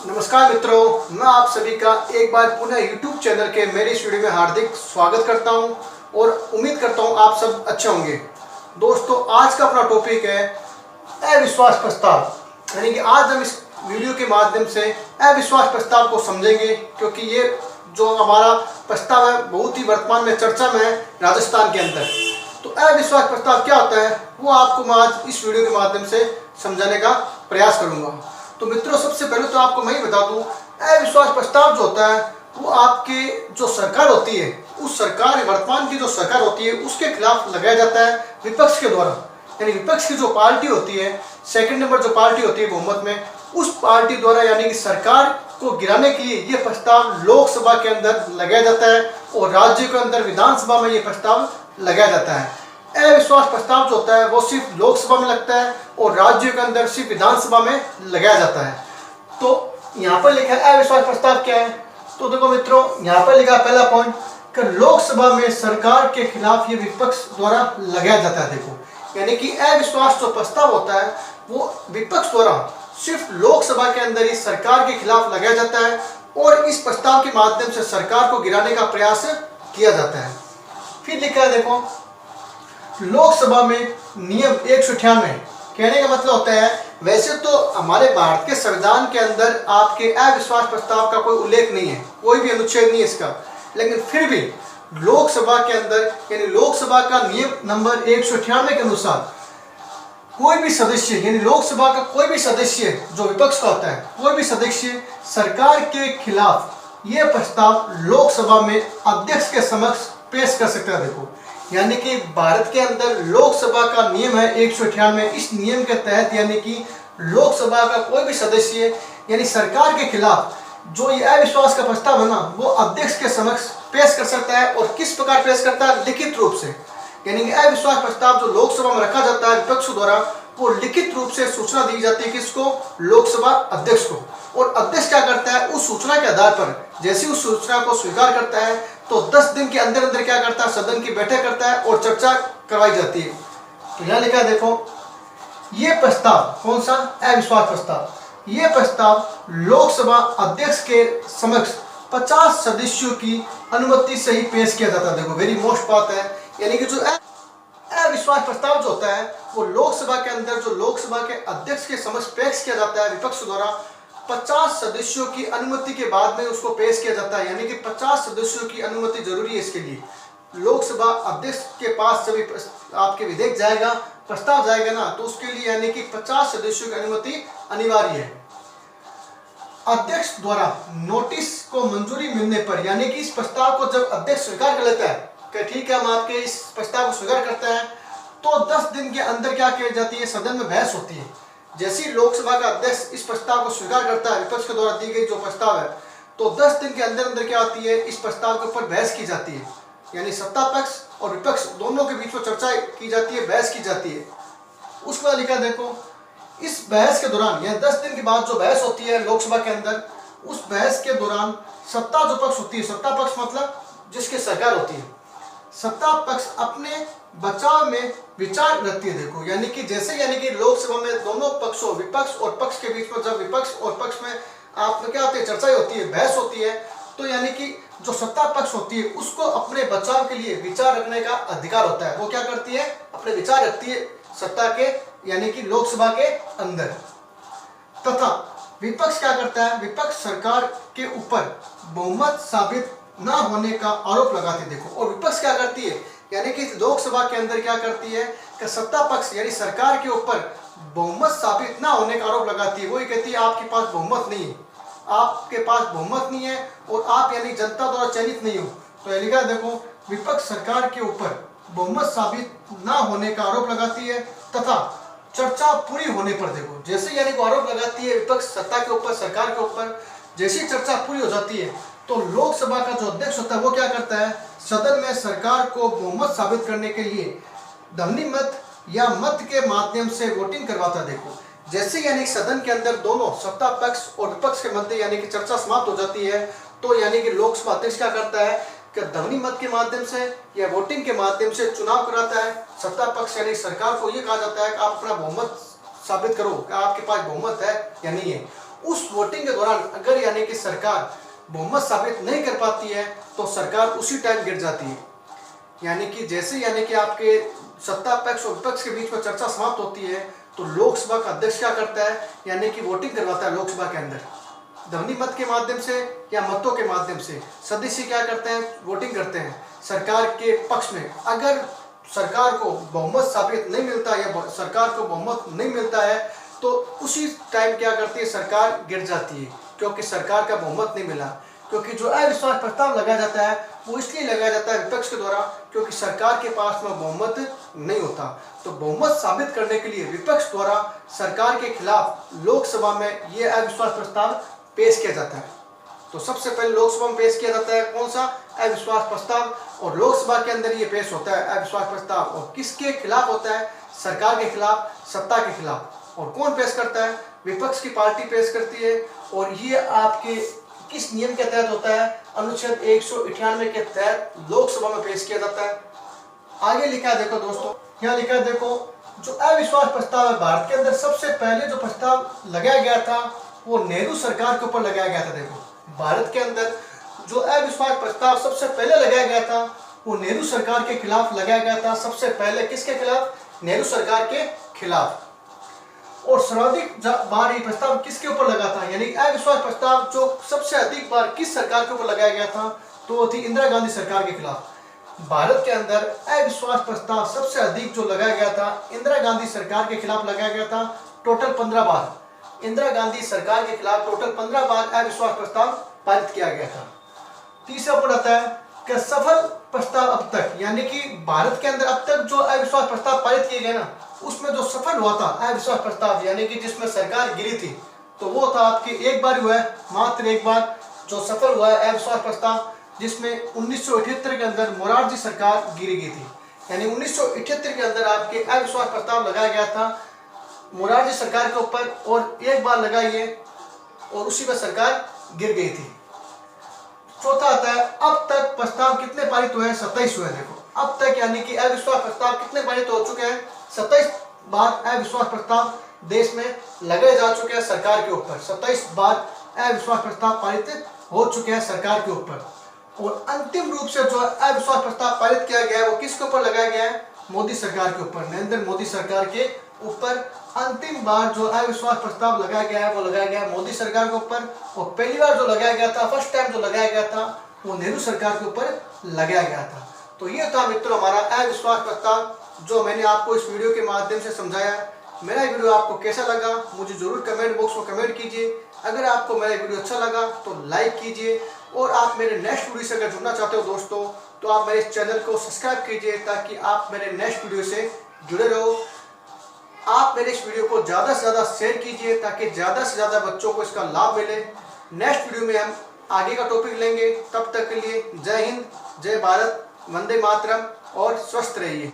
नमस्कार मित्रों, मैं आप सभी का एक बार पुनः YouTube चैनल के मेरे इस वीडियो में हार्दिक स्वागत करता हूं और उम्मीद करता हूं आप सब अच्छे होंगे। दोस्तों, आज का अपना टॉपिक है अविश्वास प्रस्ताव। यानी कि आज हम इस वीडियो के माध्यम से अविश्वास प्रस्ताव को समझेंगे, क्योंकि ये जो हमारा प्रस्ताव है बहुत ही वर्तमान में चर्चा में है राजस्थान के अंदर। तो अविश्वास प्रस्ताव क्या होता है वो आपको मैं आज इस वीडियो के माध्यम से समझाने का प्रयास करूंगा। तो मित्रों, सबसे पहले तो आपको मैं ही बता दूं, अविश्वास प्रस्ताव जो होता है वो आपके जो सरकार होती है, उस सरकार वर्तमान की जो सरकार होती है उसके खिलाफ लगाया जाता है विपक्ष के द्वारा। यानी विपक्ष की जो पार्टी होती है, सेकंड नंबर जो पार्टी होती है बहुमत में, उस पार्टी द्वारा यानी कि सरकार को गिराने के लिए ये प्रस्ताव लोकसभा के अंदर लगाया जाता है और राज्य के अंदर विधानसभा में ये प्रस्ताव लगाया जाता है। अविश्वास प्रस्ताव जो होता है वो सिर्फ लोकसभा में लगता है और राज्य के अंदर सिर्फ विधानसभा में लगाया जाता है। तो यहाँ पर लिखा है अविश्वास प्रस्ताव क्या है। तो देखो मित्रों, यहाँ पर लिखा है पहला पॉइंट कि लोकसभा में सरकार के खिलाफ ये विपक्ष द्वारा लगाया जाता है। देखो, यानी कि अविश्वास जो प्रस्ताव होता है वो विपक्ष द्वारा सिर्फ लोकसभा के अंदर ही सरकार के खिलाफ लगाया जाता है और इस प्रस्ताव के माध्यम से सरकार को गिराने का प्रयास किया जाता है। फिर लिखा है देखो, लोकसभा में नियम 198 कहने का मतलब होता है, वैसे तो हमारे भारत के संविधान के अंदर आपके अविश्वास प्रस्ताव का कोई उल्लेख नहीं है, कोई भी अनुच्छेद नहीं है इसका, लेकिन फिर भी लोकसभा के अंदर यानी लोकसभा का नियम नंबर 198 के अनुसार कोई भी सदस्य यानी लोकसभा का कोई भी सदस्य जो विपक्ष का होता है, कोई भी सदस्य सरकार के खिलाफ ये प्रस्ताव लोकसभा में अध्यक्ष के समक्ष पेश कर सकता है। देखो, यानी कि भारत के अंदर लोकसभा का नियम है 198। इस नियम के तहत यानी कि लोकसभा का कोई भी सदस्य यानी सरकार के खिलाफ जो ये अविश्वास का प्रस्ताव है ना, वो अध्यक्ष के समक्ष पेश कर सकता है। और किस प्रकार पेश करता है? लिखित रूप से। यानी कि अविश्वास प्रस्ताव जो लोकसभा में रखा जाता है विपक्ष द्वारा, वो लिखित रूप से सूचना दी जाती है किसको? लोकसभा अध्यक्ष को। और अध्यक्ष क्या करता है? उस सूचना के आधार पर जैसे उस सूचना को स्वीकार करता है तो 10 दिन के अंदर अंदर क्या करता है? सदन की बैठक करता है और चर्चा करवाई जाती है। तो यहाँ लिखा है देखो, ये प्रस्ताव कौन सा? अविश्वास प्रस्ताव। ये प्रस्ताव लोकसभा अध्यक्ष के समक्ष 50 सदस्यों की अनुमति से ही पेश किया जाता है। देखो, वेरी मोस्ट बात है, यानी कि जो अविश्वास प्रस्ताव जो होता है वो लोकसभा के अंदर जो लोकसभा के अध्यक्ष के समक्ष पेश किया जाता है विपक्ष द्वारा, 50 सदस्यों की अनुमति के बाद में उसको पेश किया जाता है। यानी कि 50 सदस्यों की अनुमति जरूरी है इसके लिए। लोकसभा अध्यक्ष के पास जब आपके विधेयक जाएगा, प्रस्ताव जाएगा ना, तो उसके लिए यानी कि 50 सदस्यों की अनुमति अनिवार्य है। अध्यक्ष द्वारा नोटिस को मंजूरी मिलने पर यानी कि इस प्रस्ताव को जब अध्यक्ष स्वीकार कर लेता है कि ठीक है हम आपके इस प्रस्ताव को स्वीकार करते हैं, तो 10 दिन के अंदर क्या की जाती है? सदन में बहस होती है। जैसे ही लोकसभा का अध्यक्ष इस प्रस्ताव को स्वीकार करता है, विपक्ष के द्वारा दी गई जो प्रस्ताव है, तो 10 दिन के अंदर अंदर क्या होती है? इस प्रस्ताव के ऊपर बहस की जाती है। यानी सत्ता पक्ष और विपक्ष दोनों के बीच में चर्चा की जाती है, बहस की जाती है। उसके बाद लिखा देखो, इस बहस के दौरान या 10 दिन के बाद जो बहस होती है लोकसभा के अंदर, उस बहस के दौरान सत्ता जो पक्ष होती है, सत्ता पक्ष मतलब जिसकी सरकार होती है, सत्ता पक्ष अपने बचाव में विचार रखती है। देखो, यानी कि जैसे यानी कि लोकसभा में दोनों पक्षों विपक्ष और पक्ष के बीच में जब विपक्ष और पक्ष में आप क्या होती है? चर्चा होती है, बहस होती है, तो यानी कि जो सत्ता पक्ष होती है उसको अपने बचाव के लिए विचार रखने का अधिकार होता है। वो क्या करती है? अपने विचार रखती है सत्ता के यानी कि लोकसभा के अंदर। तथा विपक्ष क्या करता है? विपक्ष सरकार के ऊपर बहुमत साबित ना होने का आरोप लगाती है। देखो, और विपक्ष क्या करती है? यानी कि लोकसभा के अंदर क्या करती है कि सत्ता पक्ष यानी सरकार के ऊपर बहुमत साबित ना होने का आरोप लगाती है। वो ये कहती है आपके पास बहुमत नहीं है, आपके पास बहुमत नहीं है और आप यानी जनता द्वारा चयनित नहीं हो। तो लिखा देखो, विपक्ष सरकार के ऊपर बहुमत साबित ना होने का आरोप लगाती है तथा चर्चा पूरी होने पर, देखो जैसे यानी वो आरोप लगाती है विपक्ष सत्ता के ऊपर, सरकार के ऊपर, जैसी चर्चा पूरी हो जाती है तो लोकसभा का जो अध्यक्ष होता है वो क्या करता है? सदन में सरकार को बहुमत साबित करने के लिए ध्वनि मत या मत के माध्यम से वोटिंग करवाता है। देखो, जैसे यानी सदन के अंदर दोनों सत्ता पक्ष और विपक्ष के मध्य यानी कि चर्चा समाप्त हो जाती है, तो यानी कि लोकसभा अध्यक्ष क्या करता है कि ध्वनि मत के माध्यम से या वोटिंग के माध्यम से चुनाव कराता है। सत्ता पक्ष यानी सरकार को यह कहा जाता है कि आप अपना बहुमत साबित करो कि आपके पास बहुमत है या नहीं है। उस वोटिंग के दौरान अगर यानी कि सरकार बहुमत साबित नहीं कर पाती है तो सरकार उसी टाइम गिर जाती है। यानी कि जैसे यानी कि आपके सत्ता पक्ष और विपक्ष के बीच में चर्चा समाप्त होती है तो लोकसभा का अध्यक्ष क्या करता है, यानी कि वोटिंग करवाता है लोकसभा के अंदर ध्वनि मत के माध्यम से या मतों के माध्यम से। सदस्य क्या करते हैं, वोटिंग करते हैं सरकार के पक्ष में। अगर सरकार को बहुमत साबित नहीं मिलता या सरकार को बहुमत नहीं मिलता है तो उसी टाइम क्या करती है, सरकार गिर जाती है, क्योंकि सरकार का बहुमत नहीं मिला। क्योंकि जो अविश्वास प्रस्ताव लगाया जाता है वो इसलिए लगाया जाता है विपक्ष के द्वारा क्योंकि सरकार के पास में बहुमत नहीं होता। तो बहुमत साबित करने के लिए विपक्ष द्वारा सरकार के खिलाफ लोकसभा में ये अविश्वास प्रस्ताव पेश किया जाता है। तो सबसे पहले लोकसभा में पेश किया जाता है कौन सा, अविश्वास प्रस्ताव, और लोकसभा के अंदर ये पेश होता है अविश्वास प्रस्ताव। और किसके खिलाफ होता है, सरकार के खिलाफ, सत्ता के खिलाफ। और कौन पेश करता है, विपक्ष की पार्टी पेश करती है। और ये आपके किस नियम के तहत होता है, अनुच्छेद 198 के तहत लोकसभा में पेश किया जाता है। आगे लिखा है देखो दोस्तों, यहाँ लिखा है देखो, जो अविश्वास प्रस्ताव है भारत के अंदर सबसे पहले जो प्रस्ताव लगाया गया था वो नेहरू सरकार के ऊपर लगाया गया था। देखो भारत के अंदर जो अविश्वास प्रस्ताव सबसे पहले लगाया गया था वो नेहरू सरकार के खिलाफ लगाया गया था। सबसे पहले किसके खिलाफ, नेहरू सरकार के खिलाफ। और सर्वाधिक बार ये प्रस्ताव किसके ऊपर लगा था, यानी अविश्वास प्रस्ताव जो सबसे अधिक बार किस सरकार के ऊपर लगाया गया था, तो वो थी इंदिरा गांधी सरकार के खिलाफ। भारत के अंदर अविश्वास प्रस्ताव सबसे अधिक जो लगाया गया था इंदिरा गांधी सरकार के खिलाफ लगाया गया था, टोटल 15 बार। इंदिरा गांधी सरकार के खिलाफ टोटल 15 बार अविश्वास प्रस्ताव पारित किया गया था। तीसरा पॉइंट आता है कि सफल प्रस्ताव अब तक, यानी कि भारत के अंदर अब तक जो अविश्वास प्रस्ताव पारित किए गए ना उसमें जो सफल हुआ था अविश्वास प्रस्ताव, यानी कि जिसमें सरकार गिरी थी, तो वो था आपकी एक बार हुआ है, मात्र एक बार जो सफल हुआ है अविश्वास प्रस्ताव, जिसमें 1978 के अंदर मोरारजी सरकार गिरी गई थी। यानी 1978 के अंदर आपके अविश्वास प्रस्ताव लगाया गया था मोरारजी सरकार के ऊपर, और एक बार लगाइए और उसी में सरकार गिर गई थी। चौथा आता है अब तक प्रस्ताव कितने पारित हुए हैं, 27 हुए। देखो अब तक यानी कि अविश्वास प्रस्ताव कितने पारित हो चुके हैं, 27 बार अविश्वास प्रस्ताव देश में लगाए जा चुके हैं सरकार के ऊपर। 27 बार अविश्वास प्रस्ताव पारित हो चुके हैं सरकार के ऊपर। और अंतिम रूप से जो अविश्वास प्रस्ताव पारित किया गया है वो किसके ऊपर लगाया गया है, मोदी सरकार के ऊपर, नरेंद्र मोदी सरकार के ऊपर। अंतिम बार जो अविश्वास प्रस्ताव लगाया गया है वो लगाया गया है मोदी सरकार के ऊपर। और पहली बार जो लगाया गया था, फर्स्ट टाइम जो लगाया गया था वो नेहरू सरकार के ऊपर लगाया गया था। तो ये था मित्रों हमारा अविश्वास प्रस्ताव जो मैंने आपको इस वीडियो के माध्यम से समझाया। मेरा वीडियो आपको कैसा लगा मुझे जरूर कमेंट बॉक्स में कमेंट कीजिए। अगर आपको मेरा वीडियो अच्छा लगा तो लाइक कीजिए, और आप मेरे नेक्स्ट वीडियो से अगर जुड़ना चाहते हो दोस्तों तो आप मेरे चैनल को सब्सक्राइब कीजिए ताकि आप मेरे नेक्स्ट वीडियो से जुड़े रहो। आप मेरे इस वीडियो को ज़्यादा से ज़्यादा शेयर कीजिए ताकि ज़्यादा से ज़्यादा बच्चों को इसका लाभ मिले। नेक्स्ट वीडियो में हम आगे का टॉपिक लेंगे। तब तक के लिए जय हिंद, जय भारत, वंदे मातरम और स्वस्थ रहिए।